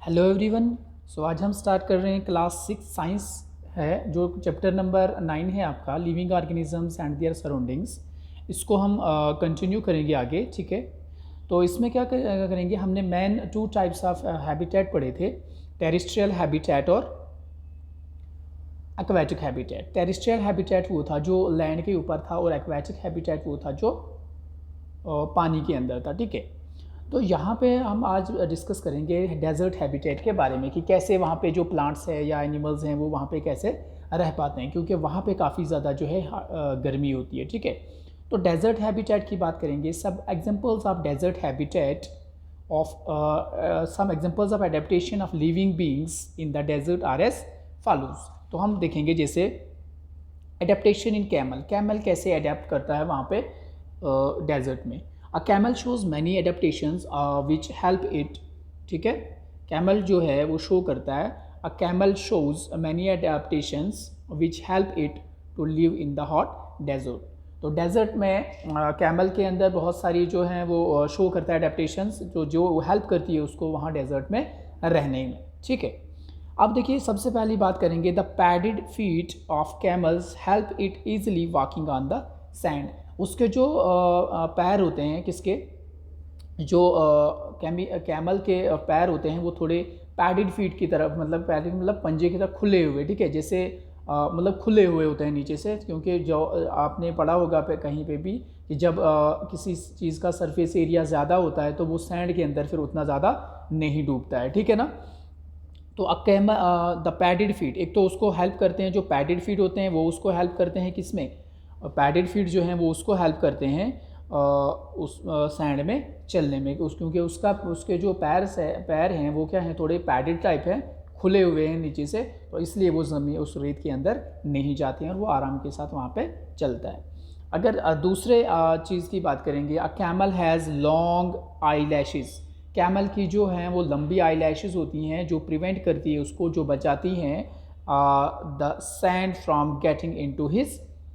Hello everyone. सो आज हम start कर रहे हैं क्लास 6 साइंस है, जो चैप्टर नंबर 9 है आपका, living organisms and there surroundings. इसको हम कंटिन्यू करेंगे आगे, ठीक है। तो इसमें क्या करेंगे, हमने मेन 2 टाइप्स ऑफ हैबिटेट पढ़े थे, टेरेस्ट्रियल हैबिटेट और एक्वेटिक हैबिटेट। टेरेस्ट्रियल हैबिटेट वो था जो लैंड के ऊपर था और एक्वेटिक हैबिटेट वो था जो पानी के अंदर था, ठीक है। तो यहाँ पे हम आज डिस्कस करेंगे डेजर्ट हैबिटेट के बारे में कि कैसे वहाँ पे जो प्लांट्स है या एनिमल्स हैं वो वहाँ पे कैसे रह पाते हैं, क्योंकि वहाँ पे काफ़ी ज़्यादा जो है गर्मी होती है, ठीक है। तो डेजर्ट हैबिटेट की बात करेंगे। सब examples of desert habitat of some examples of adaptation of living beings in the desert are as follows. तो हम देखेंगे जैसे एडेप्टेशन इन कैमल, कैमल कैसे अडेप्ट करता है वहाँ पे डेजर्ट में। A camel shows many adaptations which help it, ठीक है। कैमल जो है वो शो करता है, a camel shows many adaptations which help it to live in the hot desert. तो डेजर्ट में कैमल के अंदर बहुत सारी जो हैं वो शो करता है एडेप्टेशंस जो हेल्प करती है उसको वहाँ डेजर्ट में रहने में, ठीक है। अब देखिए सबसे पहली बात करेंगे, the padded feet of camels help it easily walking on the sand. उसके जो पैर होते हैं, किसके, जो कैमल के पैर होते हैं वो थोड़े पैडेड फीट की तरफ, मतलब पैडेड मतलब पंजे की तरफ खुले हुए, ठीक है, जैसे मतलब खुले हुए होते हैं नीचे से, क्योंकि जो आपने पढ़ा होगा कहीं पे भी कि जब किसी चीज़ का सरफेस एरिया ज़्यादा होता है तो वो सैंड के अंदर फिर उतना ज़्यादा नहीं डूबता है, ठीक है ना। तो द पैडेड फीट, एक तो उसको हेल्प करते हैं, जो पैडेड फीट होते हैं वो उसको हेल्प करते हैं किस में, पैडेड फीट जो हैं वो उसको हेल्प करते हैं उस सैंड में चलने में, क्योंकि उसके जो पैर हैं वो क्या हैं, थोड़े पैडेड टाइप हैं, खुले हुए हैं नीचे से, तो इसलिए वो ज़मीन उस रेत के अंदर नहीं जाते हैं और वो आराम के साथ वहाँ पे चलता है। अगर दूसरे चीज़ की बात करेंगे, a camel has long I lashes. Camel की जो हैं वो लंबी आई लैशेज़ होती हैं जो प्रिवेंट करती है उसको, जो बचाती हैं the sand from getting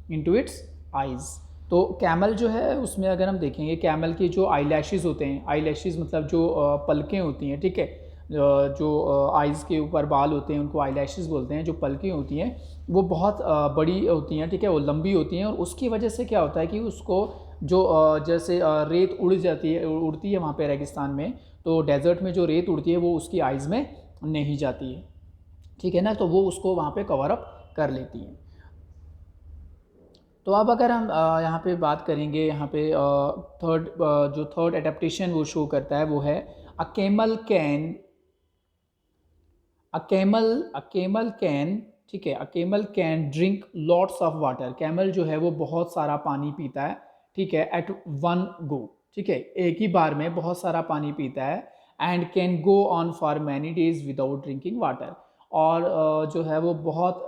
into its eyes. तो कैमल जो है उसमें अगर हम देखेंगे, कैमल की जो आई लैशेज़ होते हैं, आई लैशेज़ मतलब जो पलकें होती हैं, ठीक है, जो आइज़ के ऊपर बाल होते हैं उनको आई लैशेज़ बोलते हैं, जो पलकें होती हैं वो बहुत बड़ी होती हैं, ठीक है, वो लंबी होती हैं, और उसकी वजह से क्या होता है कि उसको जो जैसे रेत उड़ती है वहाँ पे रेगिस्तान में, तो डेजर्ट में जो रेत उड़ती है वो उसकी आइज़ में नहीं जाती है, ठीक है ना, तो वो उसको वहाँ पे कवर अप कर लेती हैं। तो अब अगर हम यहाँ पे बात करेंगे, यहाँ पे जो थर्ड एडेप्टेशन वो शो करता है वो है, a camel can a camel can, ठीक है, a camel can drink lots of water. Camel जो है वो बहुत सारा पानी पीता है, ठीक है, एट वन गो, ठीक है, एक ही बार में बहुत सारा पानी पीता है, and can go on for many days without drinking water. और जो है वो बहुत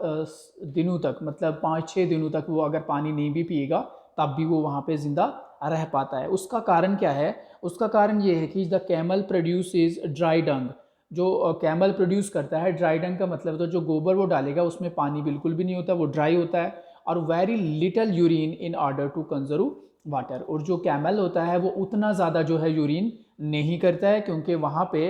दिनों तक, मतलब 5-6 दिनों तक वो अगर पानी नहीं भी पिएगा तब भी वो वहाँ पे ज़िंदा रह पाता है। उसका कारण क्या है, उसका कारण ये है कि द कैमल प्रोड्यूसेस ड्राई डंग। जो कैमल प्रोड्यूस करता है ड्राई डंग का मतलब तो जो गोबर वो डालेगा उसमें पानी बिल्कुल भी नहीं होता, वो ड्राई होता है, और very little urine in order to conserve water. और जो कैमल होता है वो उतना ज़्यादा जो है यूरिन नहीं करता है, क्योंकि वहाँ पे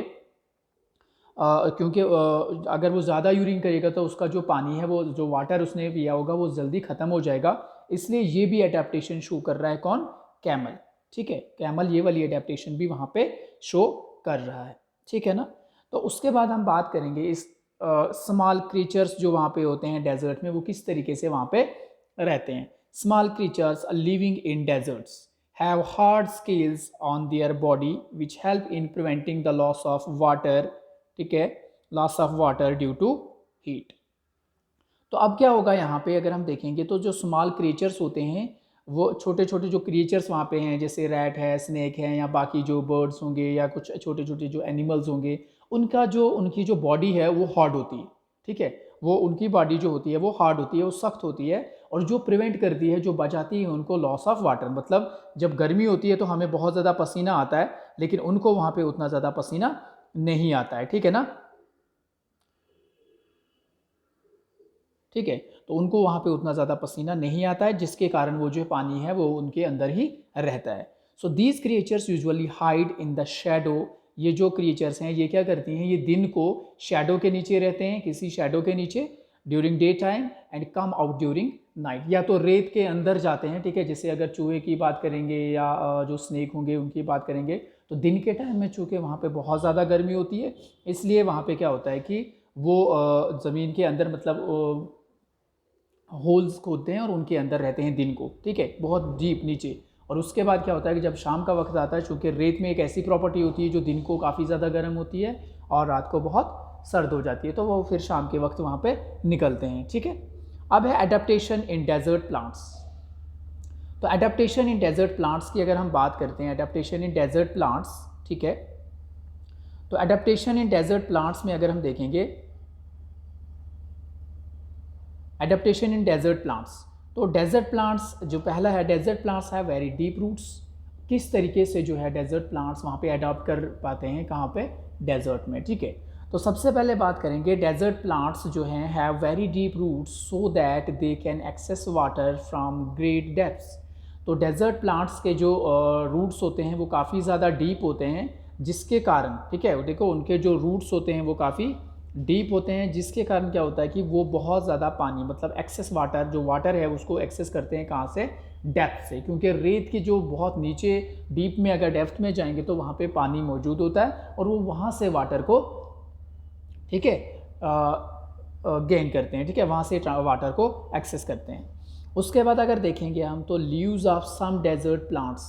अगर वो ज़्यादा यूरिन करेगा तो उसका जो पानी है, वो जो वाटर उसने पिया होगा वो जल्दी ख़त्म हो जाएगा। इसलिए ये भी अडेप्टेशन शो कर रहा है, कौन, कैमल, ठीक है, कैमल ये वाली अडेप्टेशन भी वहाँ पे शो कर रहा है, ठीक है ना। तो उसके बाद हम बात करेंगे इस स्मॉल क्रीचर्स जो वहाँ पे होते हैं डेजर्ट में, वो किस तरीके से वहाँ पे रहते हैं। Small creatures living in deserts have hard scales on their body which help in preventing the loss of water, ठीक है, loss of water due to heat. तो अब क्या होगा यहाँ पे अगर हम देखेंगे तो जो स्मॉल क्रिएचर्स होते हैं, वो छोटे छोटे जो क्रिएचर्स वहाँ पे हैं, जैसे रैट है, स्नेक है, या बाकी जो बर्ड्स होंगे या कुछ छोटे छोटे जो एनिमल्स होंगे, उनकी जो बॉडी है वो हार्ड होती है, ठीक है, वो उनकी बॉडी जो होती है वो हार्ड होती है, वो सख्त होती है, और जो प्रिवेंट करती है, जो बचाती है उनको लॉस ऑफ वाटर। मतलब जब गर्मी होती है तो हमें बहुत ज़्यादा पसीना आता है, लेकिन उनको वहाँ पे उतना ज़्यादा पसीना नहीं आता है, ठीक है ना, ठीक है। तो उनको वहाँ पे उतना ज़्यादा पसीना नहीं आता है, जिसके कारण वो जो पानी है वो उनके अंदर ही रहता है। So these creatures usually hide in the shadow, ये जो क्रिएचर्स हैं ये क्या करती हैं, ये दिन को शैडो के नीचे रहते हैं, किसी शैडो के नीचे during day time and come out during night, या तो रेत के अंदर जाते हैं, ठीक है, जैसे अगर चूहे की बात करेंगे या जो स्नेक होंगे उनकी बात करेंगे, तो दिन के टाइम में चूँकि वहाँ पे बहुत ज़्यादा गर्मी होती है, इसलिए वहाँ पे क्या होता है कि वो ज़मीन के अंदर मतलब होल्स खोदते हैं और उनके अंदर रहते हैं दिन को, ठीक है, बहुत डीप नीचे। और उसके बाद क्या होता है कि जब शाम का वक्त आता है, चूँकि रेत में एक ऐसी प्रॉपर्टी होती है जो दिन को काफ़ी ज़्यादा गर्म होती है और रात को बहुत सर्द हो जाती है, तो वो फिर शाम के वक्त वहाँ पे निकलते हैं, ठीक है। अब है एडेप्टेशन इन डेजर्ट प्लांट्स। तो एडेप्टेशन इन डेजर्ट प्लांट्स की अगर हम बात करते हैं, एडेप्टेशन इन डेजर्ट प्लांट्स, ठीक है, तो एडेप्टेशन इन डेजर्ट प्लांट्स में अगर हम देखेंगे एडेप्टेशन इन डेजर्ट प्लांट्स, तो डेजर्ट प्लांट्स जो पहला है, डेजर्ट प्लांट्स है वेरी डीप रूट्स। किस तरीके से जो है डेजर्ट प्लांट्स वहाँ पे अडॉप्ट कर पाते हैं, कहाँ पे, डेजर्ट में, ठीक है। तो सबसे पहले बात करेंगे डेजर्ट प्लांट्स जो हैं have very deep roots so that they can access water from great depths. तो डेजर्ट प्लांट्स के जो रूट्स होते हैं वो काफ़ी ज़्यादा डीप होते हैं, जिसके कारण, ठीक है, देखो उनके जो रूट्स होते हैं वो काफ़ी डीप होते हैं, जिसके कारण क्या होता है कि वो बहुत ज़्यादा पानी मतलब एक्सेस वाटर, जो वाटर है उसको एक्सेस करते हैं कहाँ से, डेप्थ से, क्योंकि रेत की जो बहुत नीचे डीप में अगर डेप्थ में जाएंगे तो वहाँ पे पानी मौजूद होता है और वो वहाँ से वाटर को, ठीक है, गेन करते हैं, ठीक है, वहाँ से वाटर को एक्सेस करते हैं। उसके बाद अगर देखेंगे हम तो leaves of some desert plants,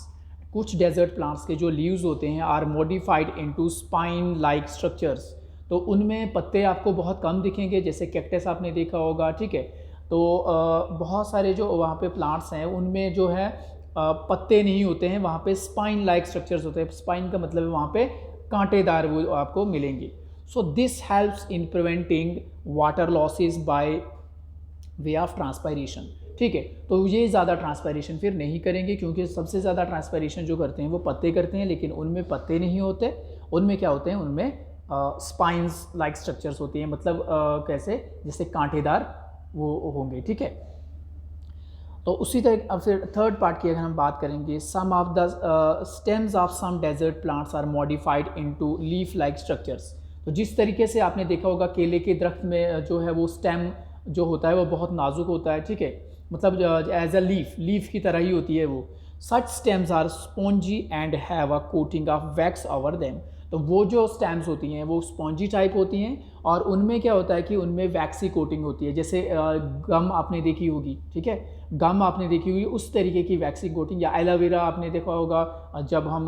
कुछ डेजर्ट प्लांट्स के जो लीव्स होते हैं are modified into spine like structures. तो उनमें पत्ते आपको बहुत कम दिखेंगे, जैसे कैक्टस आपने देखा होगा, ठीक है। तो बहुत सारे जो वहाँ पे प्लांट्स हैं उनमें जो है पत्ते नहीं होते हैं, वहाँ पे स्पाइन लाइक स्ट्रक्चर्स होते हैं। स्पाइन का मतलब है वहाँ पे कांटेदार वो आपको मिलेंगे। So this helps in preventing water losses by way of transpiration, ठीक है। तो ये ज़्यादा ट्रांसपायरेशन फिर नहीं करेंगे, क्योंकि सबसे ज़्यादा ट्रांसपायरेशन जो करते हैं वो पत्ते करते हैं, लेकिन उनमें पत्ते नहीं होते, उनमें क्या होते हैं, उनमें स्पाइंस लाइक स्ट्रक्चर्स होती हैं, मतलब कैसे, जैसे कांटेदार वो होंगे, ठीक है। तो उसी तरह अब फिर थर्ड पार्ट की अगर हम बात करेंगे, some of the stems of some desert plants are modified into leaf like structures. तो जिस तरीके से आपने देखा होगा केले के दरख्त में जो है वो स्टेम जो होता है वो बहुत नाजुक होता है, ठीक है, मतलब एज अ लीफ की तरह ही होती है वो। Such stems are spongy and have a coating of wax over them. तो वो जो स्टेम्स होती हैं वो स्पॉन्जी टाइप होती हैं और उनमें क्या होता है कि उनमें वैक्सी कोटिंग होती है, जैसे गम आपने देखी होगी, ठीक है, गम आपने देखी हुई उस तरीके की वैक्सी कोटिंग, या एलोवेरा आपने देखा होगा, जब हम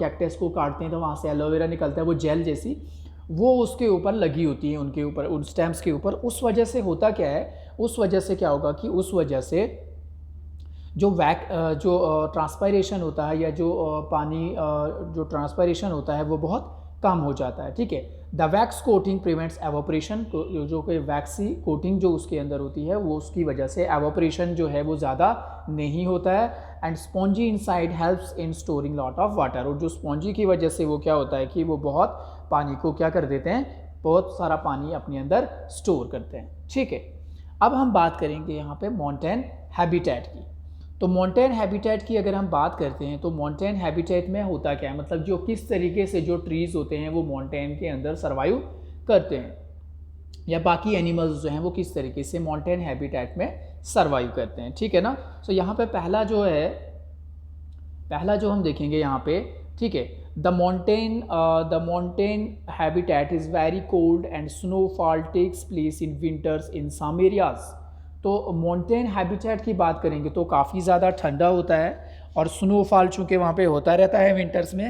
कैक्टस को काटते हैं तो वहाँ से एलोवेरा निकलता है, वो जेल जैसी, वो उसके ऊपर लगी होती है, उनके ऊपर, उन स्टेम्स के ऊपर। उस वजह से होता क्या है, उस वजह से क्या होगा कि उस वजह से जो ट्रांसपायरेशन होता है या जो पानी जो ट्रांसपायरेशन होता है वो बहुत कम हो जाता है, ठीक है। The wax coating prevents evaporation, जो कि वैक्सी कोटिंग जो उसके अंदर होती है वो उसकी वजह से एवोपरेशन जो है वो ज़्यादा नहीं होता है। And spongy inside helps in storing lot of water, और जो स्पॉन्जी की वजह से वो क्या होता है कि वो बहुत पानी को क्या कर देते हैं, बहुत सारा पानी अपने अंदर स्टोर करते हैं, ठीक है। अब हम बात करेंगे यहाँ पे माउंटेन हैबिटेट की। तो माउंटेन हैबिटेट की अगर हम बात करते हैं तो माउंटेन हैबिटेट में होता क्या है, मतलब जो किस तरीके से जो ट्रीज़ होते हैं वो माउंटेन के अंदर सर्वाइव करते हैं, या बाकी एनिमल्स जो हैं वो किस तरीके से माउंटेन हैबिटेट में सर्वाइव करते हैं, ठीक है ना। तो यहाँ पे पहला जो हम देखेंगे यहाँ पे, ठीक है, the mountain habitat is very cold and snowfall takes place in winters in some areas. तो माउंटेन हैबिटेट की बात करेंगे तो काफ़ी ज़्यादा ठंडा होता है और स्नोफॉल चूँकि वहाँ पे होता रहता है विंटर्स में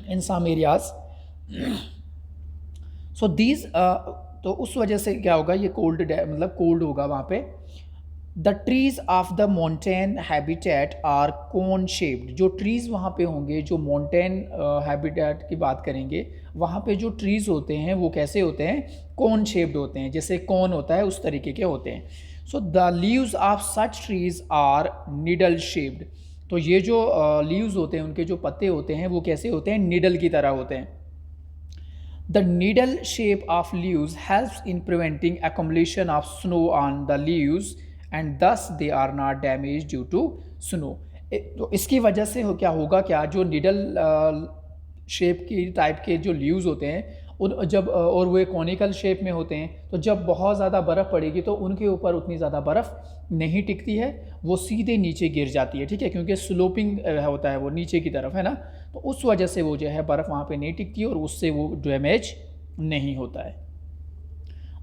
इन सम एरियाज। सो दीज तो उस वजह से क्या होगा, ये मतलब कोल्ड होगा वहाँ पे। The trees of the mountain habitat are cone shaped. जो ट्रीज़ वहाँ पे होंगे, जो माउंटेन हैबिटेट की बात करेंगे, वहाँ पे जो ट्रीज़ होते हैं वो कैसे होते हैं, कोन शेप्ड होते हैं, जैसे कोन होता है उस तरीके के होते हैं। So the leaves of such trees are needle shaped. तो ये जो लीव्स होते हैं, उनके जो पत्ते होते हैं वो कैसे होते हैं, निडल की तरह होते हैं। The needle shape of leaves helps in preventing accumulation of snow on the leaves and thus they are not damage due to snow. तो इसकी वजह से क्या होगा, क्या जो निडल शेप की टाइप के जो लीव्स होते हैं उन जब और वो कॉनिकल शेप में होते हैं, तो जब बहुत ज़्यादा बर्फ़ पड़ेगी तो उनके ऊपर उतनी ज़्यादा बर्फ़ नहीं टिकती है, वो सीधे नीचे गिर जाती है, ठीक है, क्योंकि स्लोपिंग होता है वो नीचे की तरफ, है ना। तो उस वजह से वो जो है बर्फ़ वहाँ पे नहीं टिकती और उससे वो डैमेज नहीं होता है।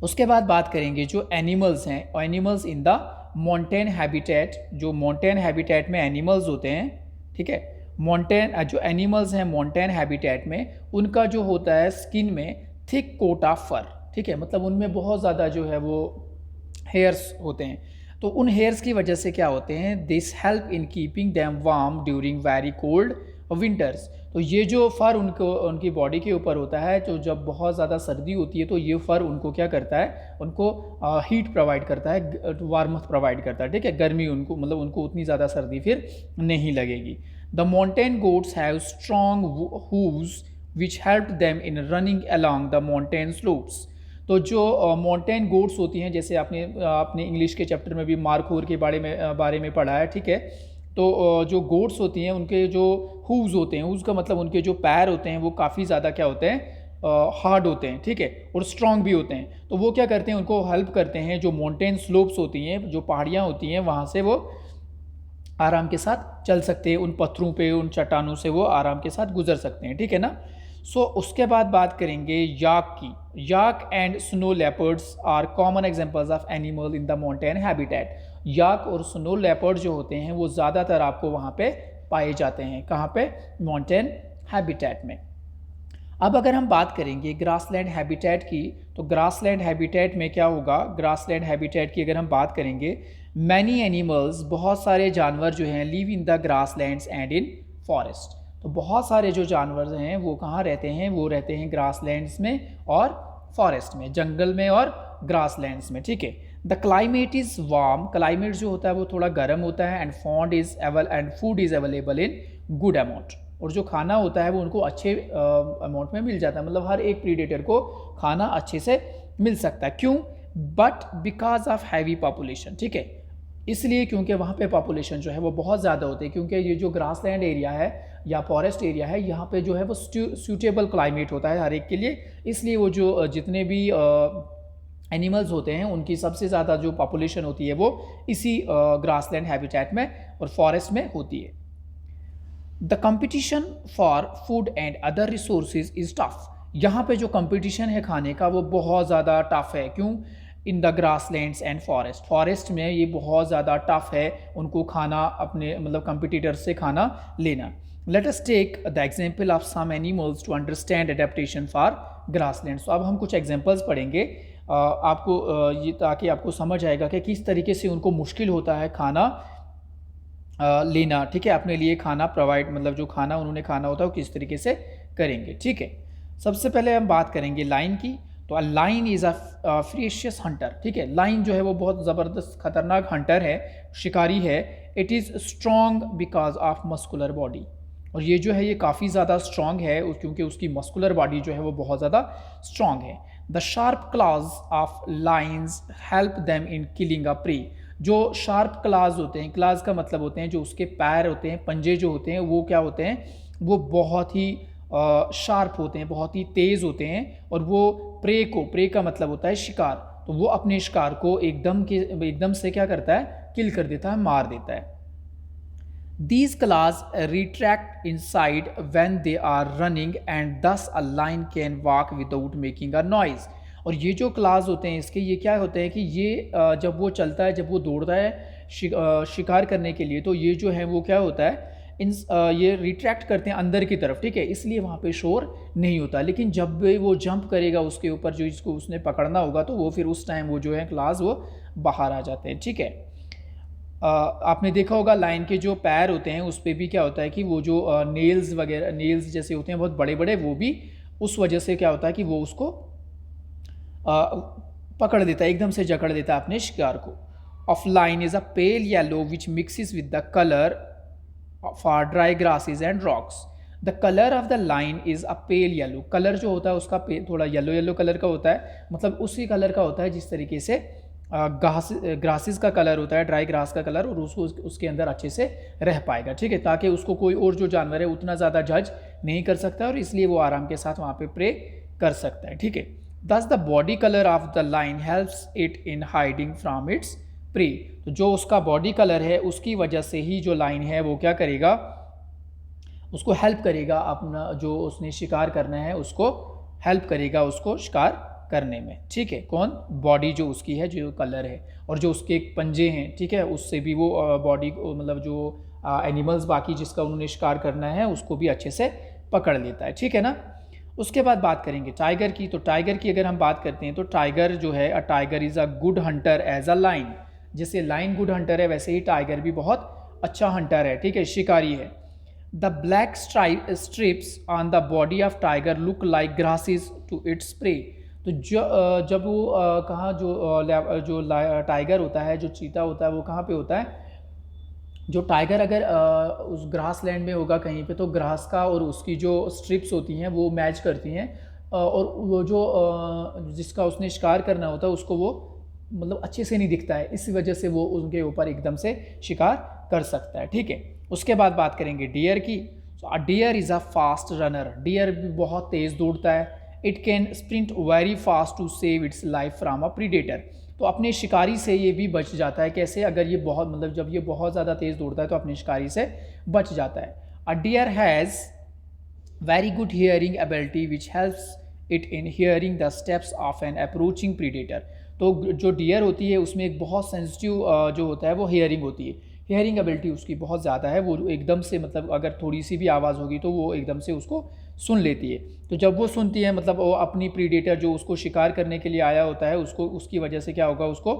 उसके बाद बात करेंगे जो एनिमल्स हैं, animals in the mountain habitat. जो माउंटेन हैबिटेट में एनिमल्स होते हैं, ठीक है, माउंटेन जो एनिमल्स हैं माउंटेन हैबिटेट में, उनका जो होता है स्किन में थिक कोट ऑफ फर, ठीक है, मतलब उनमें बहुत ज़्यादा जो है वो हेयर्स होते हैं। तो उन हेयर्स की वजह से क्या होते हैं, this help in keeping them warm during very cold winters. तो ये जो फ़र उनकी बॉडी के ऊपर होता है, तो जब बहुत ज़्यादा सर्दी होती है तो ये फ़र उनको क्या करता है, उनको हीट प्रोवाइड करता है, वार्मथ प्रोवाइड करता है, ठीक है, गर्मी उनको, मतलब उनको उतनी ज़्यादा सर्दी फिर नहीं लगेगी। The mountain goats have strong hooves which help them in running along the mountain slopes. तो जो माउंटेन गोट्स होती हैं, जैसे आपने इंग्लिश के चैप्टर में भी मार्कोर के बारे में पढ़ा है, ठीक है। तो जो गोट्स होती हैं उनके जो हूव्स होते हैं, हूव्स का मतलब उनके जो पैर होते हैं वो काफ़ी ज़्यादा क्या होते हैं, हार्ड होते हैं, ठीक है, और स्ट्रॉन्ग भी होते हैं। तो वो क्या करते हैं, उनको हेल्प करते हैं, जो माउंटेन स्लोप्स होती हैं, जो पहाड़ियाँ होती हैं, वहाँ से वो आराम के साथ चल सकते हैं, उन पत्थरों पे, उन चट्टानों से वो आराम के साथ गुजर सकते हैं, ठीक है ना। उसके बाद बात करेंगे याक की। Yak and snow leopards are common examples of animal in the mountain habitat. Yak और स्नो लेपर्ड जो होते हैं वो ज़्यादातर आपको वहाँ पे पाए जाते हैं, कहाँ पे, माउंटेन हैबिटेट में। अब अगर हम बात करेंगे ग्रासलैंड हैबिटेट की, तो ग्रासलैंड हैबिटेट में क्या होगा, ग्रासलैंड हैबिटेट की अगर हम बात करेंगे, मैनी एनिमल्स, बहुत सारे जानवर जो हैं, live in the grasslands and in forest. तो बहुत सारे जो जानवर हैं वो कहाँ रहते हैं, वो रहते हैं ग्रासलैंड्स में और फॉरेस्ट में, जंगल में और ग्रासलैंड्स में, ठीक है। The climate is warm, climate जो होता है वो थोड़ा गर्म होता है, and food is available in good amount. और जो खाना होता है वो उनको अच्छे अमाउंट में मिल जाता है, मतलब हर एक प्रीडेटर को खाना अच्छे से मिल सकता है। क्यों, but because of heavy population, ठीक है, इसलिए क्योंकि वहाँ पे पॉपुलेशन जो है वो बहुत ज़्यादा होती है, क्योंकि ये जो ग्रासलैंड एरिया है या फॉरेस्ट एरिया है, यहाँ पे जो है वो सूटेबल क्लाइमेट होता है हर एक के लिए, इसलिए वो जो जितने भी एनिमल्स होते हैं उनकी सबसे ज़्यादा जो पॉपुलेशन होती है वो इसी ग्रासलैंड हैबिटेट में और फॉरेस्ट में होती है। The competition for food and other resources is tough. यहाँ पे जो कंपटीशन है खाने का वो बहुत ज़्यादा टफ है। क्यों, in the grasslands and forest में ये बहुत ज़्यादा टफ है उनको खाना, अपने मतलब कंपिटिटर्स से खाना लेना। Let us take the example of some animals to understand adaptation for grasslands. तो अब हम कुछ एग्जांपल्स पढ़ेंगे आपको ये, ताकि आपको समझ आएगा कि किस तरीके से उनको मुश्किल होता है खाना लेना, ठीक है, अपने लिए खाना प्रोवाइड, मतलब जो खाना उन्होंने खाना होता है वो किस तरीके से करेंगे, ठीक है। सबसे पहले हम बात करेंगे लाइन की। तो a lion is a ferocious hunter, ठीक है, लाइन जो है वो बहुत ज़बरदस्त खतरनाक हंटर है, शिकारी है। It is strong because of muscular body, और ये जो है ये काफ़ी ज़्यादा स्ट्रॉन्ग है क्योंकि उसकी मस्कुलर बॉडी जो है वो बहुत ज़्यादा स्ट्रॉन्ग है। The sharp claws of lions help them in killing a prey. जो शार्प क्लाज होते हैं, क्लाज का मतलब होते हैं जो उसके पैर होते हैं, पंजे जो होते हैं वो क्या होते हैं, वो बहुत ही शार्प होते हैं, बहुत ही तेज़ होते हैं, और वो प्रे का मतलब होता है शिकार, तो वो अपने शिकार को एकदम से क्या करता है, किल कर देता है, मार देता है। These claws retract inside when they are running and thus a lion can walk without making a noise। और ये जो क्लास होते हैं इसके, ये क्या होते हैं कि ये जब वो चलता है, जब वो दौड़ता है शिकार करने के लिए, तो ये जो है वो क्या होता है, ये रिट्रैक्ट करते हैं अंदर की तरफ, ठीक है, इसलिए वहाँ पे शोर नहीं होता। लेकिन जब भी वो जंप करेगा उसके ऊपर जो इसको उसने पकड़ना होगा, तो वो फिर उस टाइम वो जो है क्लास वो बाहर आ जाते हैं, ठीक है। आपने देखा होगा लाइन के जो पैर होते हैं उस पर भी क्या होता है कि वो जो नेल्स वगैरह, नेल्स जैसे होते हैं बहुत बड़े बड़े, वो भी उस वजह से क्या होता है कि वो उसको पकड़ देता है, एकदम से जकड़ देता है अपने शिकार को। Of line is a pale yellow which mixes with the colour for dry grasses and rocks. The colour of the line is a pale yellow. Colour जो होता है उसका थोड़ा येलो येलो कलर का होता है, मतलब उसी कलर का होता है जिस तरीके से ग्रासेस का कलर होता है, ड्राई ग्रास का कलर, और उसको उसके अंदर अच्छे से रह पाएगा, ठीक है, ताकि उसको कोई और जो जानवर है उतना ज़्यादा जज नहीं कर सकता और इसलिए वो आराम के साथ वहाँ पे प्रे कर सकता है, ठीक है। दस the body colour of the line helps it in hiding from its prey. तो जो उसका बॉडी कलर है उसकी वजह से ही जो लाइन है वो क्या करेगा, उसको हेल्प करेगा, अपना जो उसने शिकार करना है उसको हेल्प करेगा उसको शिकार करने में, ठीक है। कौन? बॉडी जो उसकी है, जो कलर है, और जो उसके पंजे हैं, ठीक है, उससे भी वो बॉडी मतलब जो एनिमल्स बाकी जिसका उन्होंने शिकार करना है उसको भी अच्छे से पकड़ लेता है, ठीक है ना। उसके बाद बात करेंगे टाइगर की। तो टाइगर की अगर हम बात करते हैं तो टाइगर जो है, a tiger is a good hunter as a lion. जैसे लाइन गुड हंटर है वैसे ही टाइगर भी बहुत अच्छा हंटर है, ठीक है, शिकारी है। The black stripes on the body of tiger look like grasses to its prey. तो जब वो कहाँ जो टाइगर होता है, जो चीता होता है, वो कहाँ पे होता है, जो टाइगर अगर उस ग्रास लैंड में होगा कहीं पे, तो ग्रास का और उसकी जो स्ट्रिप्स होती हैं वो मैच करती हैं, और वो जो जिसका उसने शिकार करना होता है उसको वो मतलब अच्छे से नहीं दिखता है, इस वजह से वो उनके ऊपर एकदम से शिकार कर सकता है, ठीक है। उसके बाद बात करेंगे डियर की। So a deer is a fast runner. Deer भी बहुत तेज़ दौड़ता है। It can sprint very fast to save its life from a predator. तो अपने शिकारी से ये भी बच जाता है। कैसे? अगर ये बहुत मतलब जब ये बहुत ज़्यादा तेज़ दौड़ता है तो अपने शिकारी से बच जाता है। A deer has very good hearing ability which helps it in hearing the steps of an approaching predator. तो जो डियर होती है उसमें एक बहुत सेंसिटिव जो होता है वो हियरिंग होती है। हियरिंग एबिलिटी उसकी बहुत ज़्यादा है, वो एकदम से मतलब अगर थोड़ी सी भी आवाज़ होगी तो वो एकदम से उसको सुन लेती है। तो जब वो सुनती है मतलब वो अपनी प्रीडेटर जो उसको शिकार करने के लिए आया होता है उसको, उसकी वजह से क्या होगा उसको,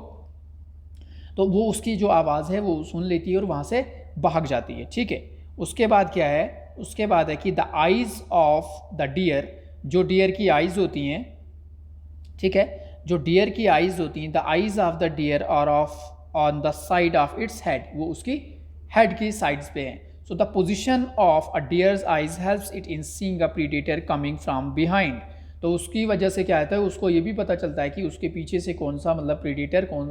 तो वो उसकी जो आवाज़ है वो सुन लेती है और वहाँ से भाग जाती है, ठीक है। उसके बाद क्या है, उसके बाद है कि the eyes of the deer, जो डियर की आइज़ होती हैं, ठीक है, जो डियर की आइज़ होती हैं, the eyes of the deer are of on the side of its head, वो उसकी हेड की साइड्स पे हैं। So the position of a deer's eyes helps it in seeing a predator coming from behind. तो उसकी वजह से क्या होता है, उसको ये भी पता चलता है कि उसके पीछे से कौन सा मतलब प्रीडेटर कौन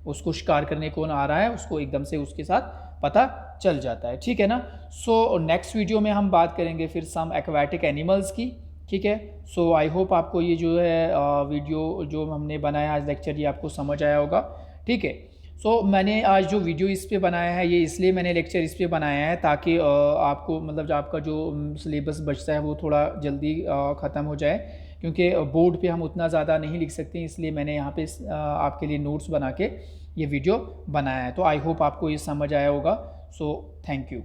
उसको शिकार करने कौन आ रहा है, उसको एकदम से उसके साथ पता चल जाता है, ठीक है ना। सो नेक्स्ट वीडियो में हम बात करेंगे फिर सम एक्वाटिक एनिमल्स की, ठीक है। सो आई होप आपको ये जो है वीडियो जो हमने बनाया आज लेक्चर, ये आपको समझ आया होगा, ठीक है। सो मैंने आज जो वीडियो इस पे बनाया है, ये इसलिए मैंने लेक्चर इस पे बनाया है ताकि आपको मतलब जो आपका जो सिलेबस बचता है वो थोड़ा जल्दी ख़त्म हो जाए, क्योंकि बोर्ड पे हम उतना ज़्यादा नहीं लिख सकते, इसलिए मैंने यहाँ पे आपके लिए नोट्स बना के ये वीडियो बनाया है। तो आई होप आपको ये समझ आया होगा। So thank you.